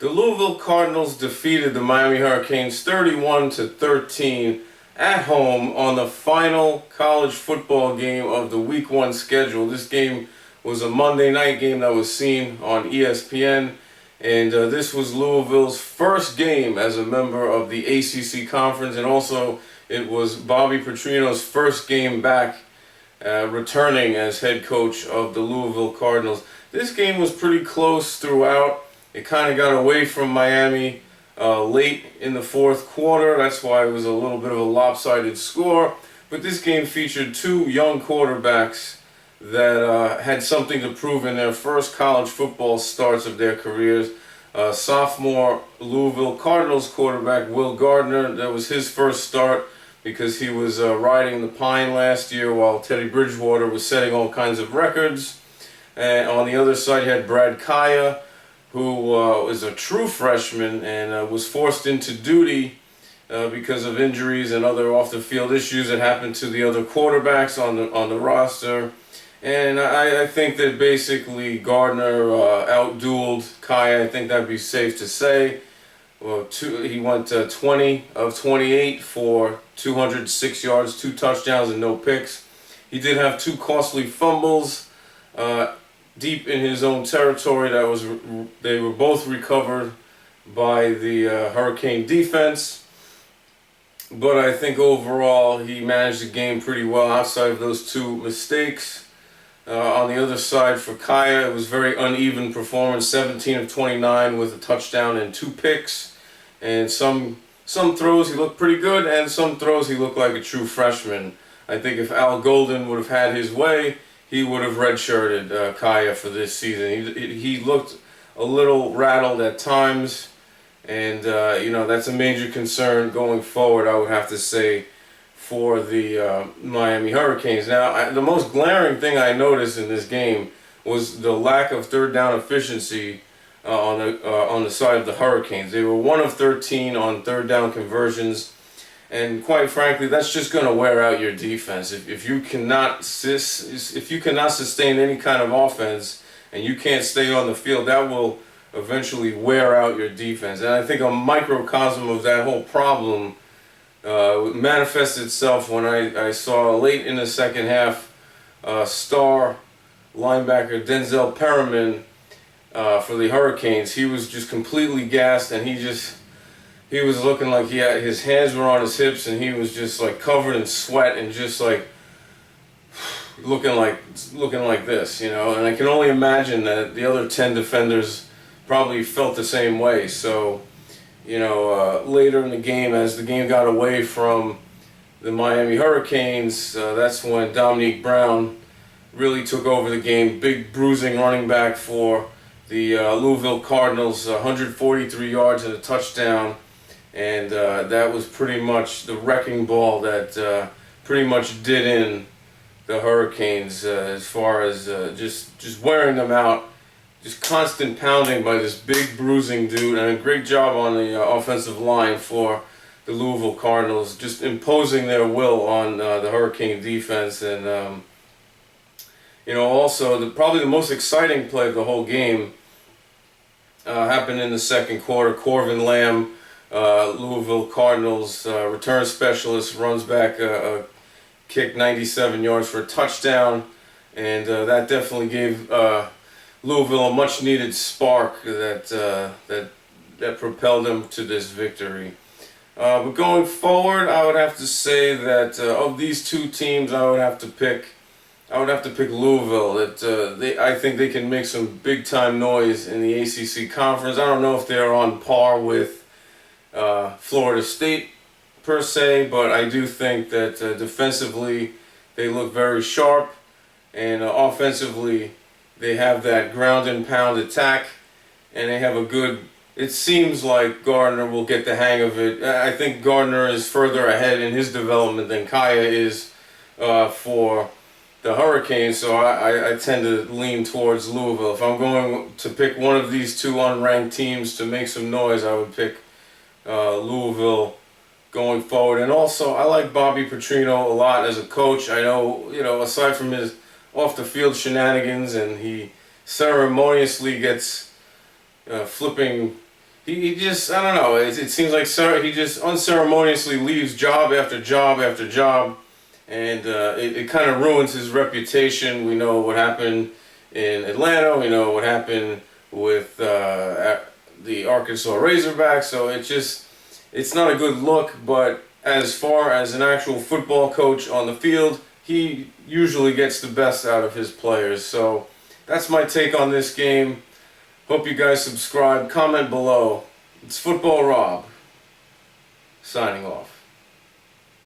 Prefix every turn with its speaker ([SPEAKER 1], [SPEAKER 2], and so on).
[SPEAKER 1] The Louisville Cardinals defeated the Miami Hurricanes 31-13 at home on the final college football game of the Week 1 schedule. This game was a Monday night game that was seen on ESPN, and this was Louisville's first game as a member of the ACC Conference, and also it was Bobby Petrino's first game back returning as head coach of the Louisville Cardinals. This game was pretty close throughout. It kind of got away from Miami late in the fourth quarter. That's why it was a little bit of a lopsided score. But this game featured two young quarterbacks that had something to prove in their first college football starts of their careers. Sophomore Louisville Cardinals quarterback Will Gardner, that was his first start because he was riding the pine last year while Teddy Bridgewater was setting all kinds of records. And on the other side, you had Brad Kaya, who is a true freshman and was forced into duty because of injuries and other off-the-field issues that happened to the other quarterbacks on the roster. And I think that basically Gardner outdueled Kaya. I think that'd be safe to say. Well, he went 20 of 28 for 206 yards, 2 touchdowns, and no picks. He did have 2 costly fumbles deep in his own territory. They were both recovered by the Hurricane defense. But I think overall he managed the game pretty well outside of those 2 mistakes. On the other side for Kaya, it was very uneven performance, 17 of 29 with a touchdown and 2 picks. And some throws he looked pretty good, and some throws he looked like a true freshman. I think if Al Golden would have had his way, he would have redshirted Kaya for this season. He looked a little rattled at times, and that's a major concern going forward, I would have to say, for the Miami Hurricanes. Now, the most glaring thing I noticed in this game was the lack of third down efficiency on the side of the Hurricanes. They were 1 of 13 on third down conversions. And quite frankly, that's just going to wear out your defense. If you cannot sustain any kind of offense and you can't stay on the field, that will eventually wear out your defense. And I think a microcosm of that whole problem manifested itself when I saw late in the second half star linebacker Denzel Perriman for the Hurricanes. He was just completely gassed, and he was looking like his hands were on his hips, and he was just like covered in sweat and just like looking like this, And I can only imagine that the other 10 defenders probably felt the same way. So, later in the game, as the game got away from the Miami Hurricanes, that's when Dominique Brown really took over the game. Big bruising running back for the Louisville Cardinals, 143 yards and a touchdown. And that was pretty much the wrecking ball that pretty much did in the Hurricanes as far as just wearing them out. Just constant pounding by this big bruising dude, and a great job on the offensive line for the Louisville Cardinals, just imposing their will on the Hurricane defense. And also probably the most exciting play of the whole game happened in the second quarter. Corvin Lamb, Louisville Cardinals return specialist, runs back a kick 97 yards for a touchdown, and that definitely gave Louisville a much-needed spark that propelled them to this victory. But going forward, I would have to say that of these 2 teams, I would have to pick Louisville. I think they can make some big-time noise in the ACC Conference. I don't know if they're on par with Florida State per se, but I do think that defensively they look very sharp, and offensively they have that ground and pound attack, and they have it seems like Gardner will get the hang of it. I think Gardner is further ahead in his development than Kaya is for the Hurricanes, so I tend to lean towards Louisville. If I'm going to pick one of these 2 unranked teams to make some noise, I would pick Louisville going forward. And also, I like Bobby Petrino a lot as a coach. I know, aside from his off-the-field shenanigans, and he ceremoniously gets flipping he just, I don't know, it seems like he just unceremoniously leaves job after job after job, and it kind of ruins his reputation. We know what happened in Atlanta, we know what happened with the Arkansas Razorbacks, so it's not a good look. But as far as an actual football coach on the field, he usually gets the best out of his players. So that's my take on this game. Hope you guys subscribe, comment below. It's Football Rob, signing off.